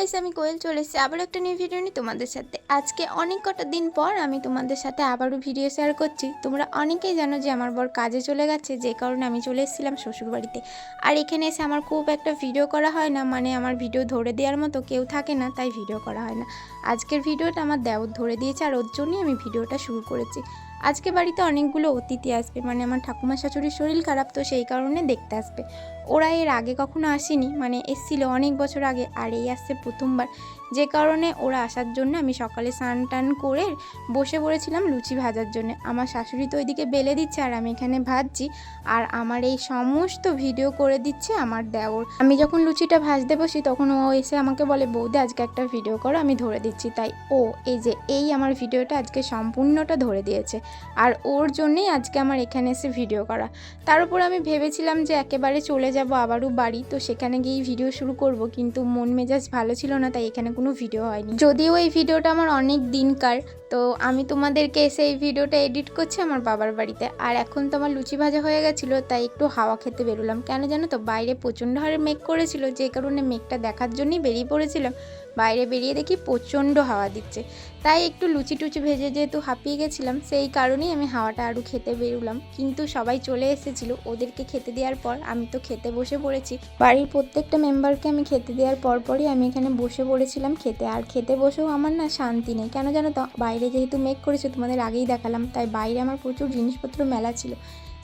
Guys, আমি কোয়েল চলে এসেছি আবার একটা নিউ ভিডিও নিয়ে তোমাদের সাথে। আজকে অনেক কটা দিন পর আমি তোমাদের সাথে আবারও ভিডিও শেয়ার করছি। তোমরা অনেকেই জানো যে আমার বর কাজে চলে গেছে, যে কারণে আমি চলে এসেছিলাম শ্বশুরবাড়িতে। আর এখানে এসে আমার খুব একটা ভিডিও করা হয় না, মানে আমার ভিডিও ধরে দেওয়ার মতো কেউ থাকে না, তাই ভিডিও করা হয় না। আজকের ভিডিওটা আমার দেওর ধরে দিয়েছে, আর ওর জন্যই আমি ভিডিওটা শুরু করেছি। আজকে বাড়িতে অনেকগুলো অতিথি আসবে, মানে আমার ঠাকুমা শাশুড়ির শরীর খারাপ, তো সেই কারণে দেখতে আসবে। ওরা এর আগে কখনো আসেনি, মানে এসেছিল অনেক বছর আগে, আর এই আসছে প্রথমবার। যে কারণে ওরা আসার জন্য আমি সকালে স্নান টান করে বসে পড়েছিলাম লুচি ভাজার জন্য। আমার শাশুড়ি তো ওইদিকে বেলে দিচ্ছে আর আমি এখানে ভাজছি, আর আমার এই সমস্ত ভিডিও করে দিচ্ছে আমার দেওর। আমি যখন লুচিটা ভাজতে বসি তখন ও এসে আমাকে বলে, বৌদি আজকে একটা ভিডিও করো, আমি ধরে দিচ্ছি। তাই ও এই আমার ভিডিওটা আজকে সম্পূর্ণটা ধরে দিয়েছে, আর ওর জন্যেই আজকে আমার এখানে এসে ভিডিও করা। তার উপর আমি ভেবেছিলাম যে একেবারে চলে যাব আবারও বাড়ি, তো সেখানে গিয়েই ভিডিও শুরু করব, কিন্তু মন মেজাজ ভালো ছিল না, তাই এখানে কোনো ভিডিও হয়নি। যদিও এই ভিডিওটা আমার অনেক দিনকার, তো আমি তোমাদেরকে এসে এই ভিডিওটা এডিট করছি আমার বাবার বাড়িতে। আর এখন তো আমার লুচি ভাজা হয়ে গেছিলো, তাই একটু হাওয়া খেতে বেরোলাম। কেন জানো তো, বাইরে প্রচণ্ড হারে মেঘ করেছিল, যে কারণে মেঘটা দেখার জন্যই বেরিয়ে পড়েছিলাম। বাইরে বেরিয়ে দেখি প্রচণ্ড হাওয়া দিচ্ছে, তাই একটু লুচি টুচি ভেজে যেহেতু হাঁপিয়ে গেছিলাম, সেই কারণেই আমি হাওয়াটা আরও খেতে বেরোলাম। কিন্তু সবাই চলে এসেছিল, ওদেরকে খেতে দেওয়ার পর আমি তো খেতে বসে পড়েছি। বাড়ির প্রত্যেকটা মেম্বারকে আমি খেতে দেওয়ার পরপরই আমি এখানে বসে পড়েছিলাম খেতে। আর খেতে বসেও আমার না শান্তি নেই, কেন জানো তো, বাইরে যেহেতু মেঘ করেছে, তোমাদের আগেই দেখালাম, তাই বাইরে আমার প্রচুর জিনিসপত্র মেলা ছিল,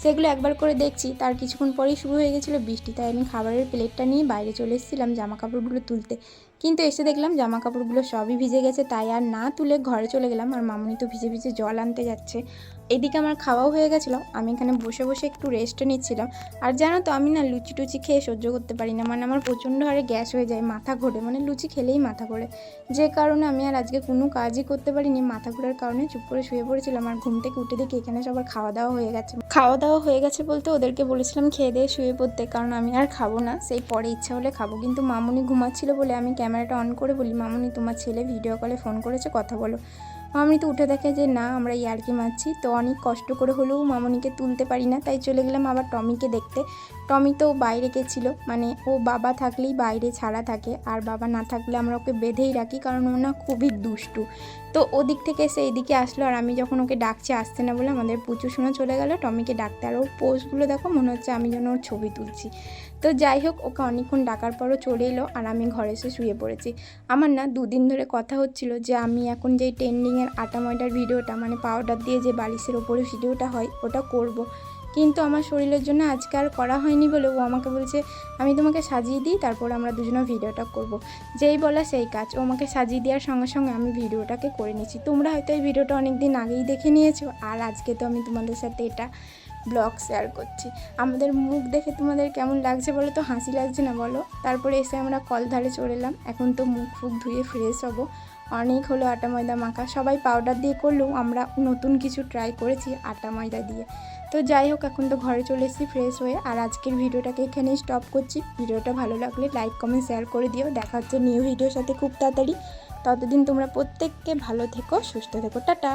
সেগুলো একবার করে দেখছি। তার কিছুক্ষণ পরেই শুরু হয়ে গেছিলো বৃষ্টি, তাই আমি খাবারের প্লেটটা নিয়ে বাইরে চলে এসেছিলাম জামা কাপড়গুলো তুলতে। কিন্তু এসে দেখলাম জামা কাপড়গুলো সবই ভিজে গেছে, তাই আর না তুলে ঘরে চলে গেলাম। আর মামনি তো ভিজে ভিজে জল আনতে যাচ্ছে। এদিকে আমার খাওয়াও হয়ে গেছিলো, আমি এখানে বসে বসে একটু রেস্ট নিচ্ছিলাম। আর জানো তো, আমি না লুচি টুচি খেয়ে সহ্য করতে পারি না, মানে আমার প্রচণ্ড হারে গ্যাস হয়ে যায়, মাথা ঘোরে, মানে লুচি খেলেই মাথা ঘোরে। যে কারণে আমি আর আজকে কোনো কাজই করতে পারিনি, মাথা ঘোরার কারণে চুপ করে শুয়ে পড়েছিলাম। আর ঘুম থেকে উঠে দেখি এখানে সবার খাওয়া দাওয়া হয়ে গেছে। খাওয়া দাওয়া হয়ে গেছে বলতে ওদেরকে বলেছিলাম খেয়ে দিয়ে শুয়ে পড়তে, কারণ আমি আর খাবো না, সেই পরে ইচ্ছা হলে খাবো। কিন্তু মামনি ঘুমাচ্ছিল বলে আমি ক্যামেরাটা অন করে বলি, মামনি তোমার ছেলে ভিডিও কলে ফোন করেছে, কথা বলো। মামনি তো উঠে দেখে যে না, আমরা ইয়ার্কি মারছি। তো অনেক কষ্ট করে হলেও মামনিকে তুলতে পারি না, তাই চলে গেলাম আবার টমিকে দেখতে। টমি তো বাইরে গেছিলো, মানে ও বাবা থাকলেই বাইরে ছাড়া থাকে, আর বাবা না থাকলে আমরা ওকে বেঁধেই রাখি, কারণ ও না খুবই দুষ্টু। তো ওদিক থেকে এসে এদিকে আসলো, আর আমি যখন ওকে ডাকছি আসতে না বলে আমাদের পুচু শোনা চলে গেল টমিকে ডাকতে। আর ওর পোস্টগুলো দেখো, মনে হচ্ছে আমি যেন ওর ছবি তুলছি। তো যাই হোক, ওকে অনেকক্ষণ ডাকার পরও চলে এলো, আর আমি ঘরে এসে শুয়ে পড়েছি। আমার না দুদিন ধরে কথা হচ্ছিল যে আমি এখন যেই ট্রেন্ডিংয়ের আটা ময়দার ভিডিওটা, মানে পাউডার দিয়ে যে বালিশের ওপরে ভিডিওটা হয়, ওটা করব। কিন্তু আমার শরীরের জন্য আজকে আর করা হয়নি বলে ও আমাকে বলছে আমি তোমাকে সাজিয়ে দিই, তারপর আমরা দুজনে ভিডিওটা করব। যেই বলা সেই কাজ, ও আমাকে সাজিয়ে দেওয়ার সঙ্গে সঙ্গে আমি ভিডিওটাকে করে নিয়েছি। তোমরা হয়তো এই ভিডিওটা অনেক দিন আগেই দেখে নিয়েছো, আর আজকে তো আমি তোমাদের সাথে এটা ব্লগ শেয়ার করছি। আমাদের মুখ দেখে তোমাদের কেমন লাগছে বলো তো, হাসি লাগছে না বলো? তারপরে এসে আমরা কলধারে চলে এলাম, এখন তো মুখ ফুক ধুয়ে ফ্রেশ হবো। অনেক হলো আটা ময়দা মাখা, সবাই পাউডার দিয়ে করলেও আমরা নতুন কিছু ট্রাই করেছি আটা ময়দা দিয়ে। তো যাই হোক, এখন তো ঘরে চলে এসেছি ফ্রেশ হয়ে, আর আজকের ভিডিওটাকে এখানেই স্টপ করছি। ভিডিওটা ভালো লাগলে লাইক কমেন্ট শেয়ার করে দিও। দেখা হচ্ছে নিউ ভিডিওর সাথে খুব তাড়াতাড়ি। ততদিন তোমরা প্রত্যেককে ভালো থেকো, সুস্থ থেকো, টাটা।